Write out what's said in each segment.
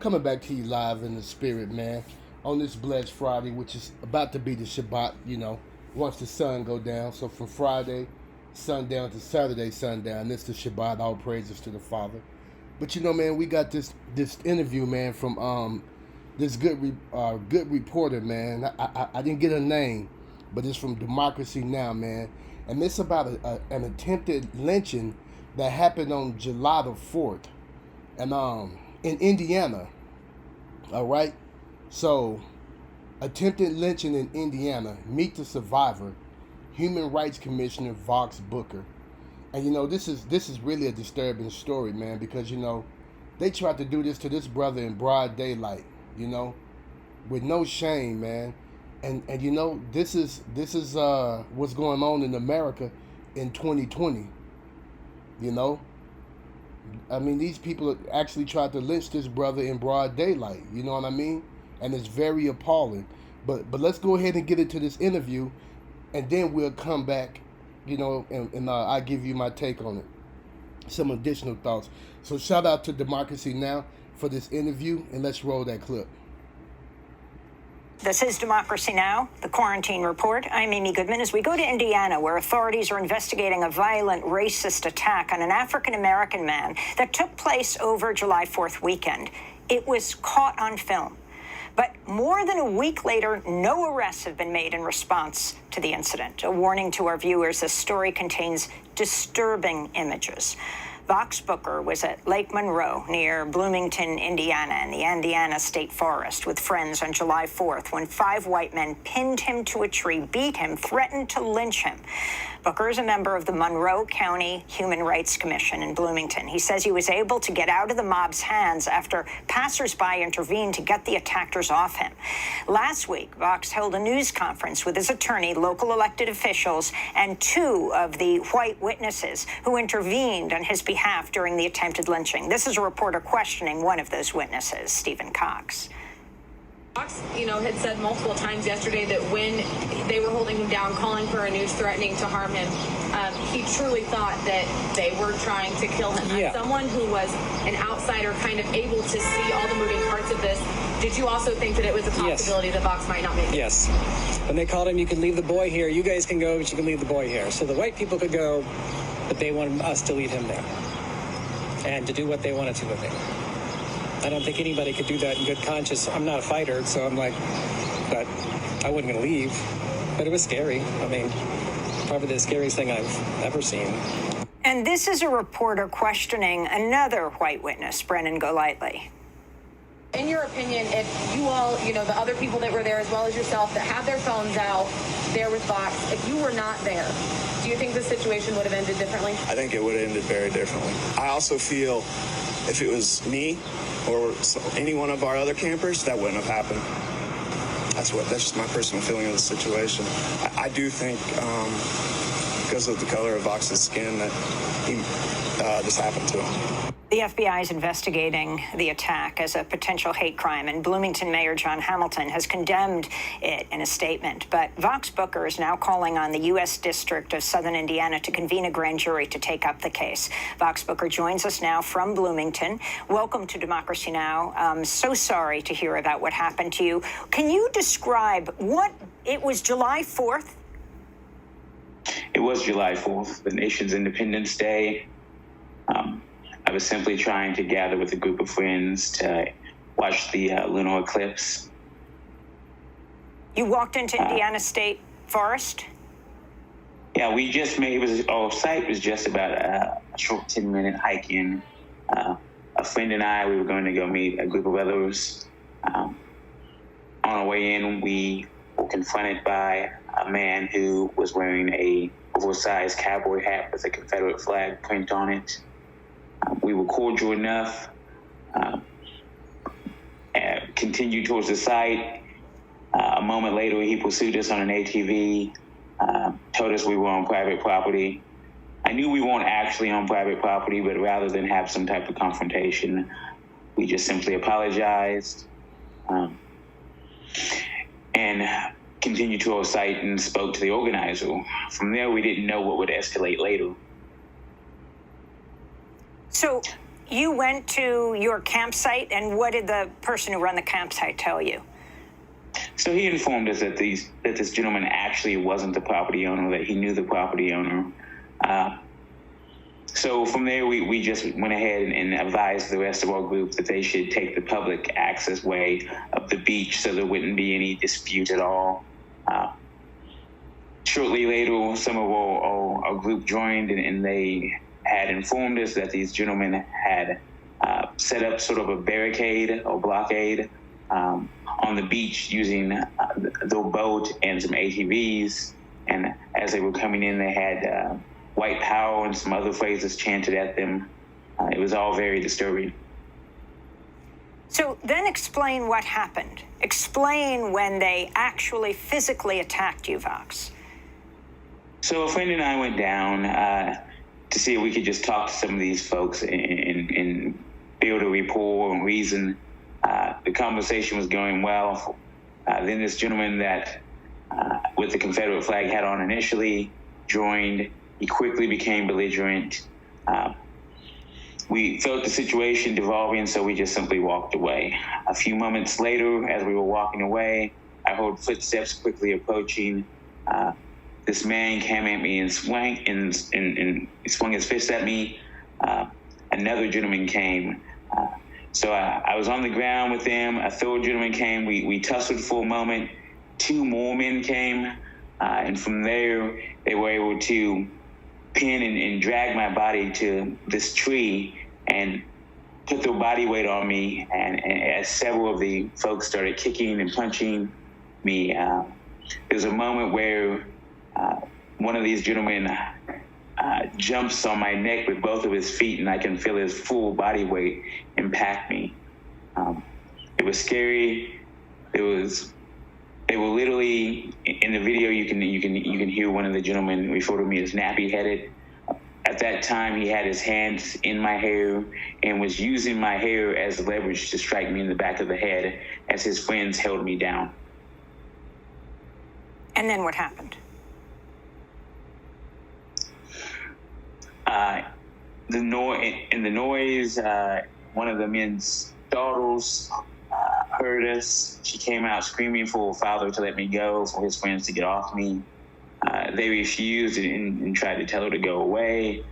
Coming back to you live in the spirit, man, on this blessed Friday, which is about to be the Shabbat, once the sun go down. So from Friday sundown to Saturday sundown, this the Shabbat, all praises to the Father. But man, we got this interview, man, from this good reporter, man. I didn't get a name, but it's from Democracy Now, man. And it's about an attempted lynching that happened on July the 4th. And in Indiana. All right. So, attempted lynching in Indiana. Meet the survivor, Human Rights Commissioner Vaughxx Booker. And this is really a disturbing story, man, because they tried to do this to this brother in broad daylight, with no shame, man. And this is what's going on in America in 2020. I mean, these people actually tried to lynch this brother in broad daylight. You know what I mean? And it's very appalling. But let's go ahead and get into this interview, and then we'll come back, and I'll give you my take on it, some additional thoughts. So shout out to Democracy Now! For this interview, and let's roll that clip. This is Democracy Now!, the Quarantine Report. I'm Amy Goodman. As we go to Indiana, where authorities are investigating a violent racist attack on an African-American man that took place over July 4th weekend. It was caught on film. But more than a week later, no arrests have been made in response to the incident. A warning to our viewers, this story contains disturbing images. Vaughxx Booker was at Lake Monroe near Bloomington, Indiana, in the Indiana State Forest with friends on July 4th when 5 white men pinned him to a tree, beat him, threatened to lynch him. Booker is a member of the Monroe County Human Rights Commission in Bloomington. He says he was able to get out of the mob's hands after passersby intervened to get the attackers off him. Last week, Vaughxx held a news conference with his attorney, local elected officials, and 2 of the white witnesses who intervened on his behalf during the attempted lynching. This is a reporter questioning one of those witnesses, Stephen Cox. Vaughxx, had said multiple times yesterday that when they were holding him down, calling for a noose, threatening to harm him, he truly thought that they were trying to kill him. Yeah. As someone who was an outsider, kind of able to see all the moving parts of this, did you also think that it was a possibility that Vaughxx might not make it? Yes. When they called him, you can leave the boy here. You guys can go, but you can leave the boy here. So the white people could go, but they wanted us to leave him there and to do what they wanted to with him. I don't think anybody could do that in good conscience. I'm not a fighter, so I'm like, but I wasn't going to leave. But it was scary. I mean, probably the scariest thing I've ever seen. And this is a reporter questioning another white witness, Brennan Golightly. In your opinion, if you all, the other people that were there as well as yourself that had their phones out there with Vaughxx, if you were not there, do you think the situation would have ended differently? I think it would have ended very differently. I also feel if it was me or any one of our other campers, that wouldn't have happened. That's just my personal feeling of the situation. I do think because of the color of Vaughx's skin that this happened to him. The FBI is investigating the attack as a potential hate crime, and Bloomington Mayor John Hamilton has condemned it in a statement. But Vaughxx Booker is now calling on the U.S. District of Southern Indiana to convene a grand jury to take up the case. Vaughxx Booker joins us now from Bloomington. Welcome to Democracy Now! I'm so sorry to hear about what happened to you. Can you describe it was July 4th? It was July 4th, the nation's Independence Day. I was simply trying to gather with a group of friends to watch the lunar eclipse. You walked into Indiana State Forest? Yeah, our site was just about a short 10-minute hike in. A friend and I, we were going to go meet a group of others. On our way in, we were confronted by a man who was wearing a oversized cowboy hat with a Confederate flag print on it. We were cordial enough, continued towards the site. A moment later, he pursued us on an ATV, told us we were on private property. I knew we weren't actually on private property, but rather than have some type of confrontation, we just simply apologized and continued to our site and spoke to the organizer. From there, we didn't know what would escalate later. So you went to your campsite, and what did the person who ran the campsite tell you? So he informed us that this gentleman actually wasn't the property owner, that he knew the property owner. So from there, we just went ahead and advised the rest of our group that they should take the public access way of the beach so there wouldn't be any dispute at all. Shortly later, some of our group joined, and they had informed us that these gentlemen had set up sort of a barricade or blockade on the beach using the boat and some ATVs. And as they were coming in, they had white power and some other phrases chanted at them. It was all very disturbing. So then explain what happened. Explain when they actually physically attacked you, Vaughx. So a friend and I went down to see if we could just talk to some of these folks and build a rapport and reason. The conversation was going well. Then this gentleman that with the Confederate flag hat on initially joined. He quickly became belligerent. We felt the situation devolving, so we just simply walked away. A few moments later, as we were walking away, I heard footsteps quickly approaching. This man came at me and swung his fist at me. Another gentleman came. So I was on the ground with them. A third gentleman came. We tussled for a moment. Two more men came. And from there, they were able to pin and drag my body to this tree and put their body weight on me. And as several of the folks started kicking and punching me, there was a moment where one of these gentlemen jumps on my neck with both of his feet, and I can feel his full body weight impact me. It was scary. They were literally in the video. You can hear one of the gentlemen refer to me as nappy-headed. At that time, he had his hands in my hair and was using my hair as leverage to strike me in the back of the head as his friends held me down. And then what happened? The noise, one of the men's daughters heard us. She came out screaming for her father to let me go, for his friends to get off me. They refused and tried to tell her to go away.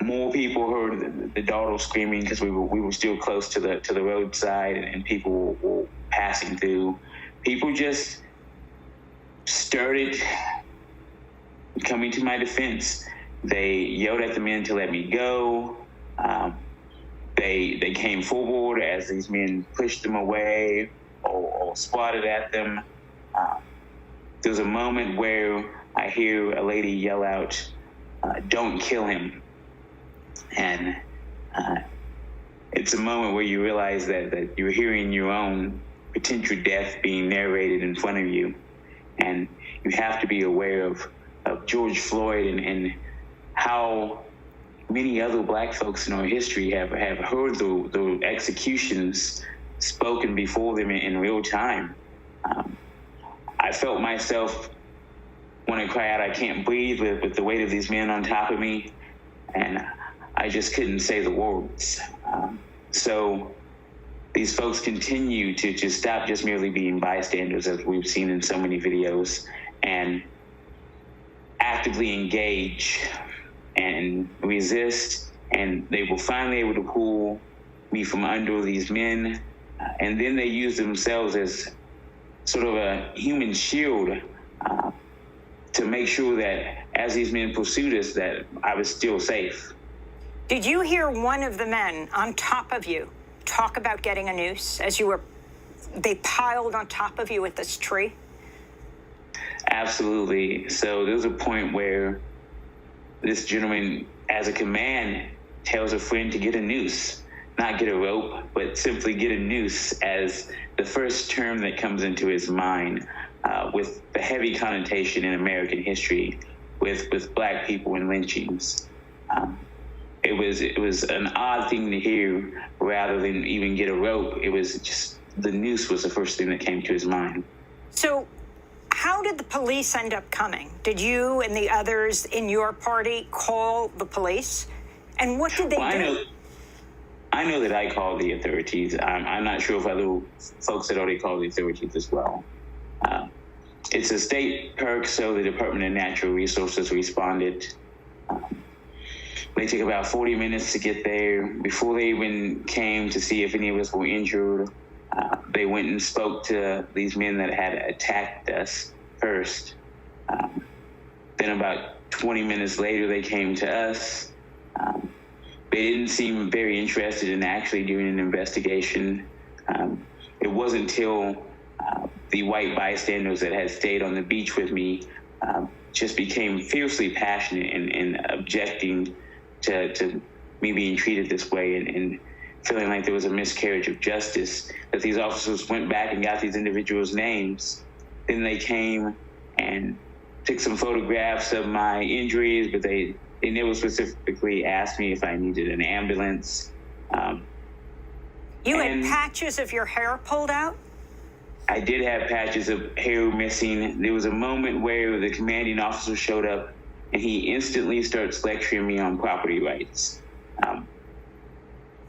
More people heard the daughter screaming because we were still close to the roadside, and people were passing through. People just started coming to my defense. They yelled at the men to let me go. They came forward as these men pushed them away or swatted at them. There's a moment where I hear a lady yell out, "Don't kill him." And it's a moment where you realize that you're hearing your own potential death being narrated in front of you. And you have to be aware of George Floyd and how many other black folks in our history have heard the executions spoken before them in real time. I felt myself want to cry out, "I can't breathe," with the weight of these men on top of me, and I just couldn't say the words. So these folks continue to stop just merely being bystanders, as we've seen in so many videos, and actively engage and resist, and they were finally able to pull me from under these men, and then they used themselves as sort of a human shield to make sure that as these men pursued us, that I was still safe. Did you hear one of the men on top of you talk about getting a noose as they piled on top of you at this tree? Absolutely. So there's a point where this gentleman, as a command, tells a friend to get a noose, not get a rope, but simply get a noose, as the first term that comes into his mind, with the heavy connotation in American history with black people and lynchings. It was an odd thing to hear. Rather than even get a rope, it was just the noose was the first thing that came to his mind. So how did the police end up coming? Did you and the others in your party call the police? And what did they do? I know that I called the authorities. I'm not sure if other folks had already called the authorities as well. It's a state perk, so the Department of Natural Resources responded. They took about 40 minutes to get there. Before they even came to see if any of us were injured, they went and spoke to these men that had attacked us first. Then about 20 minutes later, they came to us. They didn't seem very interested in actually doing an investigation. It wasn't until the white bystanders that had stayed on the beach with me just became fiercely passionate in objecting to me being treated this way and feeling like there was a miscarriage of justice, that these officers went back and got these individuals' names. Then they came and took some photographs of my injuries, but they never specifically asked me if I needed an ambulance. You had patches of your hair pulled out? I did have patches of hair missing. There was a moment where the commanding officer showed up and he instantly starts lecturing me on property rights.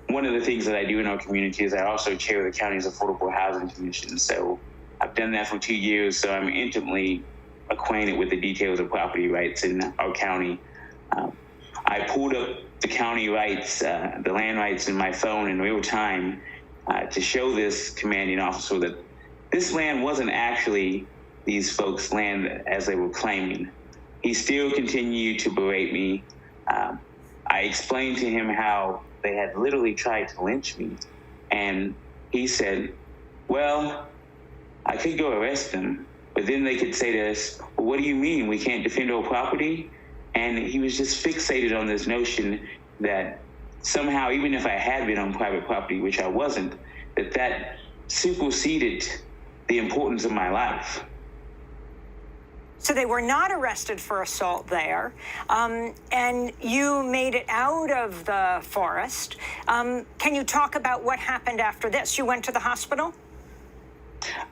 One of the things that I do in our community is I also chair the county's Affordable Housing Commission. So I've done that for 2 years, so I'm intimately acquainted with the details of property rights in our county. I pulled up the county rights, the land rights in my phone in real time to show this commanding officer that this land wasn't actually these folks' land as they were claiming. He still continued to berate me. I explained to him how they had literally tried to lynch me. And he said, well, I could go arrest them, but then they could say to us, well, what do you mean? We can't defend our property? And he was just fixated on this notion that somehow, even if I had been on private property, which I wasn't, that superseded the importance of my life. So they were not arrested for assault there, and you made it out of the forest. Can you talk about what happened after this? You went to the hospital?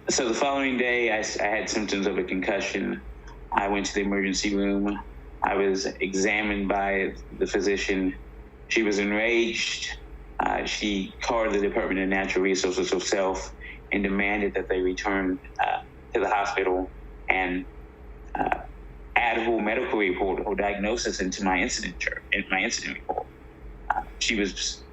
So the following day, I had symptoms of a concussion. I went to the emergency room. I was examined by the physician. She was enraged. She called the Department of Natural Resources herself and demanded that they return to the hospital and add her medical report or diagnosis into my incident report. She was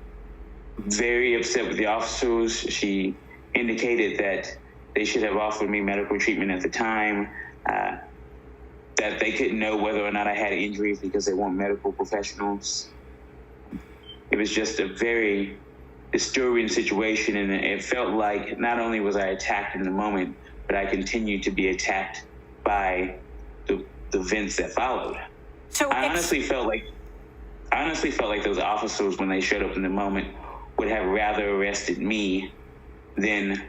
very upset with the officers. She indicated that they should have offered me medical treatment at the time, that they couldn't know whether or not I had injuries because they weren't medical professionals. It was just a very disturbing situation, and it felt like not only was I attacked in the moment, but I continued to be attacked by the events that followed. So I honestly felt like those officers, when they showed up in the moment, would have rather arrested me than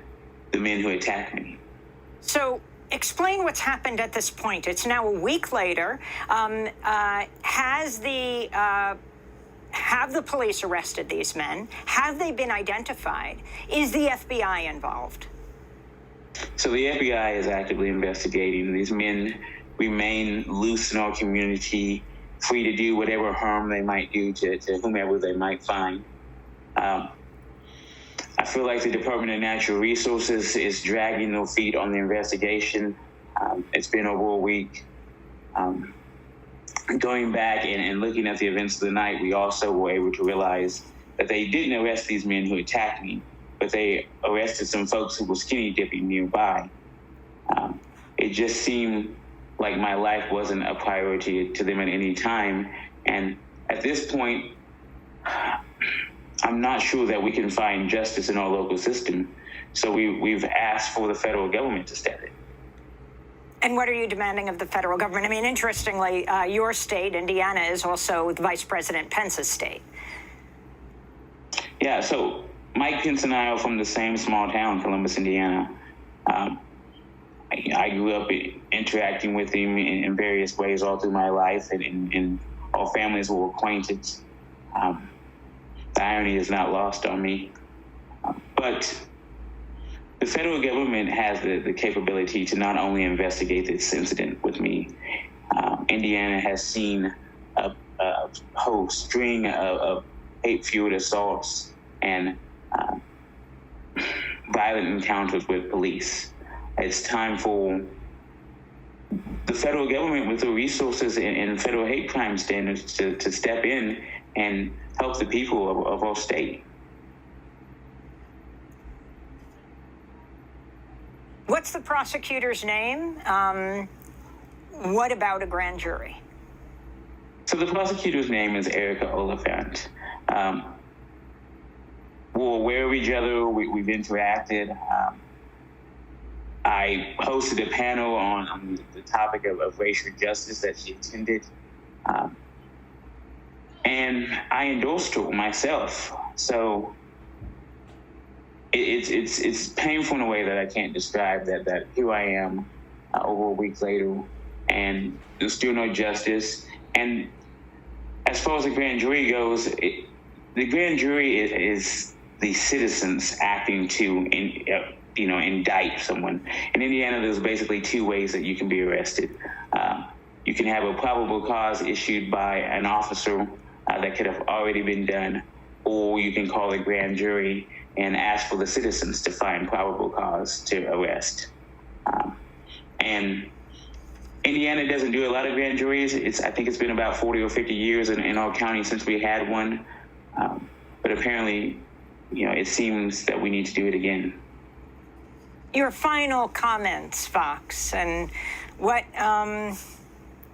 the men who attacked me. So explain what's happened at this point. It's now a week later. Have the police arrested these men? Have they been identified? Is the FBI involved? So the FBI is actively investigating. These men remain loose in our community, free to do whatever harm they might do to whomever they might find. I feel like the Department of Natural Resources is dragging their feet on the investigation. It's been over a week. Going back and looking at the events of the night, we also were able to realize that they didn't arrest these men who attacked me, but they arrested some folks who were skinny dipping nearby. It just seemed like my life wasn't a priority to them at any time. And at this point, I'm not sure that we can find justice in our local system. So we've asked for the federal government to step in. And what are you demanding of the federal government? I mean, interestingly, your state, Indiana, is also Vice President Pence's state. Yeah, so Mike Pence and I are from the same small town, Columbus, Indiana. I grew up interacting with him in various ways all through my life, and our families were acquainted. The irony is not lost on me. But the federal government has the capability to not only investigate this incident with me. Indiana has seen a whole string of hate-fueled assaults and violent encounters with police. It's time for the federal government, with the resources and federal hate crime standards, to step in and help the people of our state. What's the prosecutor's name? What about a grand jury? So the prosecutor's name is Erica Oliphant. We're aware of each other. We've interacted. I hosted a panel on the topic of racial justice that she attended. And I endorsed her myself. So it's painful in a way that I can't describe, that here I am over a week later, and there's still no justice. And as far as the grand jury goes, the grand jury is the citizens acting to indict someone. In Indiana, there's basically two ways that you can be arrested. You can have a probable cause issued by an officer that could have already been done, or you can call a grand jury and ask for the citizens to find probable cause to arrest. And Indiana doesn't do a lot of grand juries. I think it's been about 40 or 50 years in our county since we had one. But apparently, it seems that we need to do it again. Your final comments, Vaughx, and what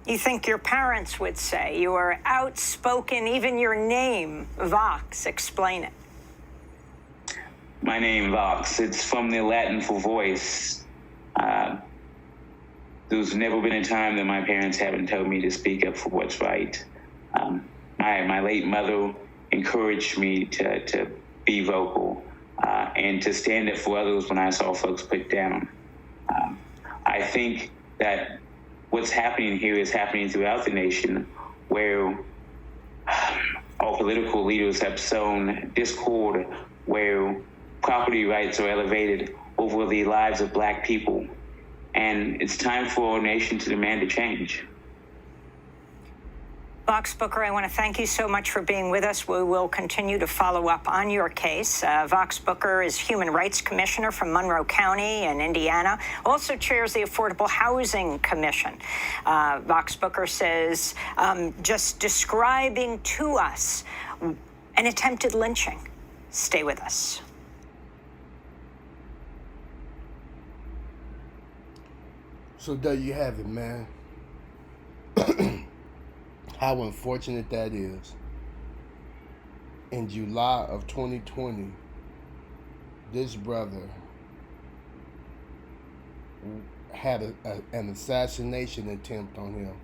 you think your parents would say. You are outspoken, even your name, Vaughx. Explain it. My name, Vaughx, it's from the Latin for voice. There's never been a time that my parents haven't told me to speak up for what's right. My late mother encouraged me to be vocal and to stand up for others when I saw folks put down. I think that what's happening here is happening throughout the nation, where our political leaders have sown discord, where property rights are elevated over the lives of Black people. And it's time for our nation to demand a change. Vaughx Booker, I want to thank you so much for being with us. We will continue to follow up on your case. Vaughx Booker is Human Rights Commissioner from Monroe County in Indiana, also chairs the Affordable Housing Commission. Vaughx Booker says, just describing to us an attempted lynching. Stay with us. So there you have it, man. How unfortunate that is. In July of 2020, this brother had an assassination attempt on him,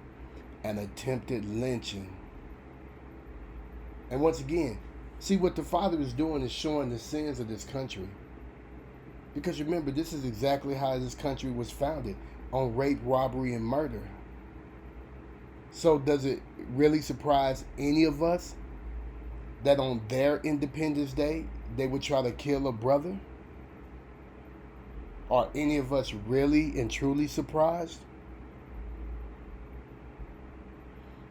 an attempted lynching. And once again, see, what the father is doing is showing the sins of this country. Because remember, this is exactly how this country was founded, on rape, robbery, and murder. So does it really surprise any of us that on their Independence Day, they would try to kill a brother? Are any of us really and truly surprised?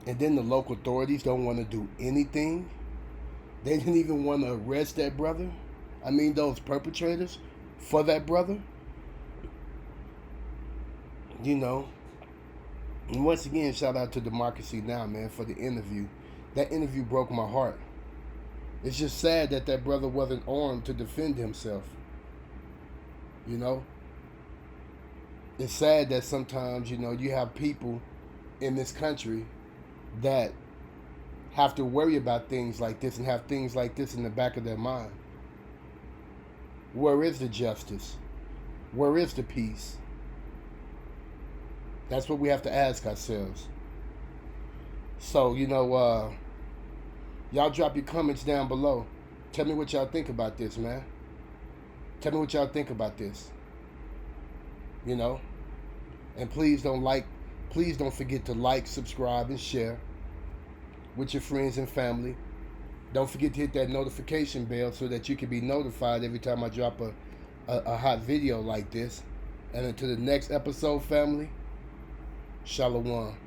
And then the local authorities don't want to do anything? They didn't even want to arrest that brother? I mean, those perpetrators for that brother? And once again, shout out to Democracy Now!, man, for the interview. That interview broke my heart. It's just sad that that brother wasn't armed to defend himself. It's sad that sometimes, you have people in this country that have to worry about things like this and have things like this in the back of their mind. Where is the justice? Where is the peace? That's what we have to ask ourselves. So, y'all drop your comments down below. Tell me what y'all think about this, man. Tell me what y'all think about this. And please don't forget to like, subscribe, and share with your friends and family. Don't forget to hit that notification bell so that you can be notified every time I drop a hot video like this. And until the next episode, family, Shalom.